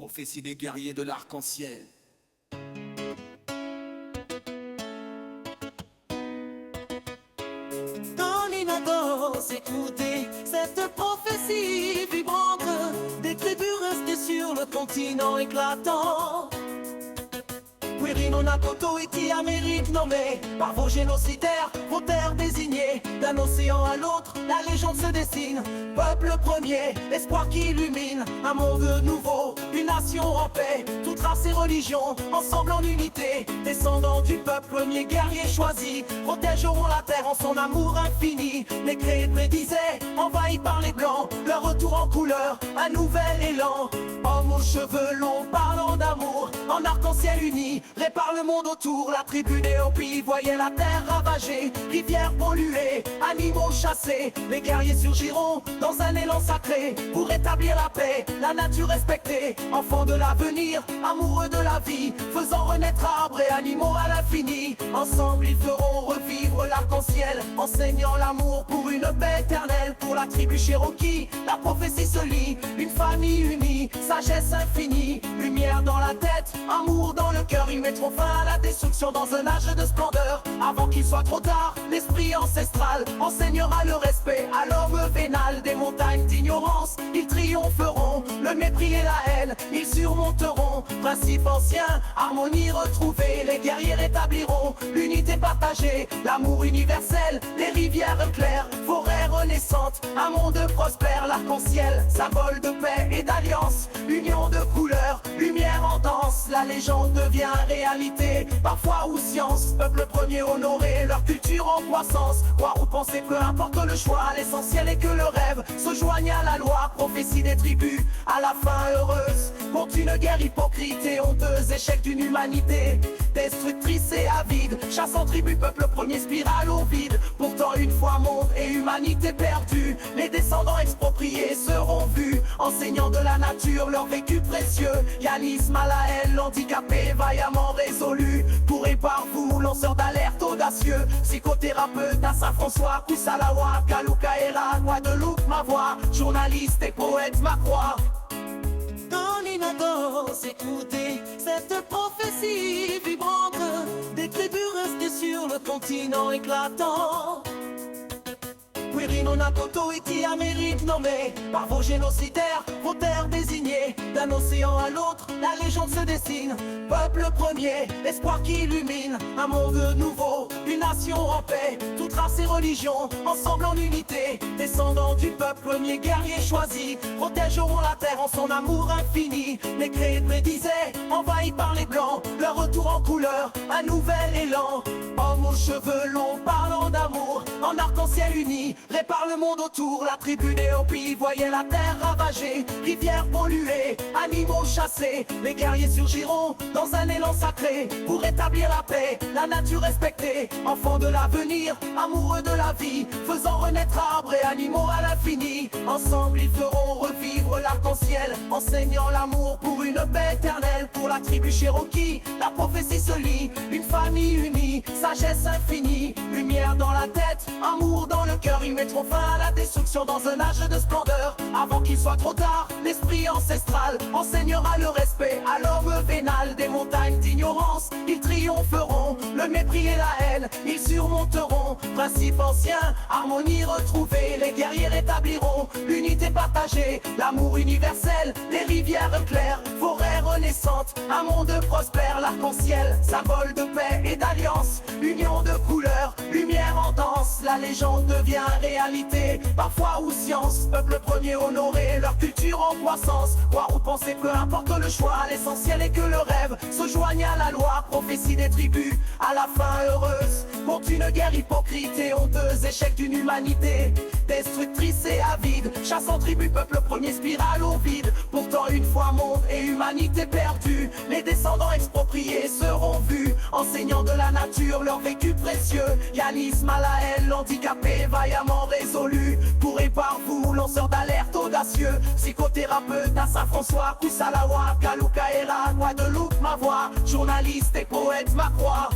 Prophétie des guerriers de l'arc-en-ciel. Dans l'innocence, écoutez cette prophétie vibrante des tribus restées sur le continent éclatant. Quirino, Koto et qui Amérique nommée par vos génocidaires, vos terres désignées. D'un océan à l'autre, la légende se dessine. Peuple premier, espoir qui illumine un monde nouveau, une nation en paix, toute race et religion, ensemble en unité. Descendants du peuple premier, guerrier choisi, protégeront la terre en son amour infini. Les créés prédisaient, envahis par les blancs, leur retour en couleur, un nouvel élan. Hommes aux cheveux longs, parlant d'amour, en arc-en-ciel uni, répare le monde autour. La tribu des Hopis voyait la terre ravagée, rivières polluées, animaux chassés. Les guerriers surgiront dans un élan sacré pour rétablir la paix, la nature respectée. Enfants de l'avenir, amoureux de la vie, faisant renaître arbres et animaux à l'infini. Ensemble ils feront revivre l'arc-en-ciel, enseignant l'amour pour une paix éternelle. Pour la tribu Cherokee, la prophétie se lit, une famille unie, sagesse infinie, lumière dans la tête, amour dans le cœur. Ils mettront fin à la destruction dans un âge de splendeur. Avant qu'il soit trop tard, l'esprit ancestral enseignera le respect à l'homme vénal. Des montagnes d'ignorance, ils triompheront, le mépris et la haine, ils surmonteront. Principe ancien, harmonie retrouvée, les guerriers rétabliront l'unité partagée, l'amour universel, les rivières claires, forêts renaissantes, un monde prospère. L'arc-en-ciel, symbole de paix et d'alliance, union de couleurs, lumière en danse. La légende devient réalité, parfois ou science. Peuple premier honoré, leur culture en croissance. Croire ou penser, peu importe le choix, l'essentiel est que le rêve se joigne à la loi. Prophétie des tribus, à la fin heureuse, contre une guerre hypocrite et honteuse. Échec d'une humanité destructrice et avide, chassant tribu, peuple premier, spirale au vide. Pourtant une fois monde et humanité perdue, les descendants expropriés seront vus, enseignant de la nature leur vécu précieux. Yanis, Malaël, handicapé, vaillamment résolu, pour et par vous, lanceurs d'alerte audacieux. Psychothérapeute à Saint-François, Kusalawa, Kalukaera, Guadeloupe, ma voix, journaliste et poète, ma croix. Dans l'innocence, écoutez cette prophétie vibrante des tribus restées sur le continent éclatant. Quirino, Koto et qui Amérique nommée par vos génocidaires, vos terres désignées. D'un océan à l'autre, la légende se dessine. Peuple premier, espoir qui illumine un monde nouveau, une nation en paix, toute race et religion, ensemble en unité. Descendants du peuple premier, guerrier choisi, protégeront la terre en son amour infini. Les créés prédisaient, envahis par les blancs, leur retour en couleur, un nouvel élan. Hommes aux cheveux longs, parlant d'amour, en arc-en-ciel uni, répare le monde autour. La tribu des Hopis voyait la terre ravagée, rivières polluées, animaux chassés. Les guerriers surgiront dans un élan sacré pour rétablir la paix, la nature respectée. Enfants de l'avenir, amoureux de la vie, faisant renaître arbres et animaux à l'infini. Ensemble ils feront revivre l'arc-en-ciel, enseignant l'amour pour une paix éternelle. Pour la tribu Cherokee, la prophétie se lit, une famille unie, sagesse infinie, lumière dans la tête, amour dans le cœur. Ils mettront fin à la destruction dans un âge de splendeur. Avant qu'il soit trop tard, l'esprit ancestral enseignera le respect à l'homme vénal. Des montagnes d'ignorance, ils triompheront, le mépris et la haine, ils surmonteront. Principe ancien, harmonie retrouvée, les guerriers rétabliront l'unité partagée, l'amour universel, les rivières claires, forêts renaissantes, un monde prospère. L'arc-en-ciel, symbole de paix et d'alliance, union de couleurs, lumière en danse. La légende devient réalité, parfois ou science. Peuple premier honoré, leur culture en croissance. Croire ou penser, peu importe le choix, l'essentiel est que le rêve se joigne à la loi. Prophétie des tribus, à la fin heureuse, contre une guerre hypocrite et honteuse. Échec d'une humanité destructrice et avide, chassant tribu, peuple premier, spirale au vide. Pourtant une fois monde et humanité perdue, les descendants expropriés seront vus, enseignant de la nature leur vécu précieux. Yanis, Malaël, handicapé, vaillamment résolu, pour et par vous, lanceurs d'alerte audacieux. Psychothérapeute à Saint-François, Kusalawa, Kalukaera, Guadeloupe, ma voix, journaliste et poète, ma croix.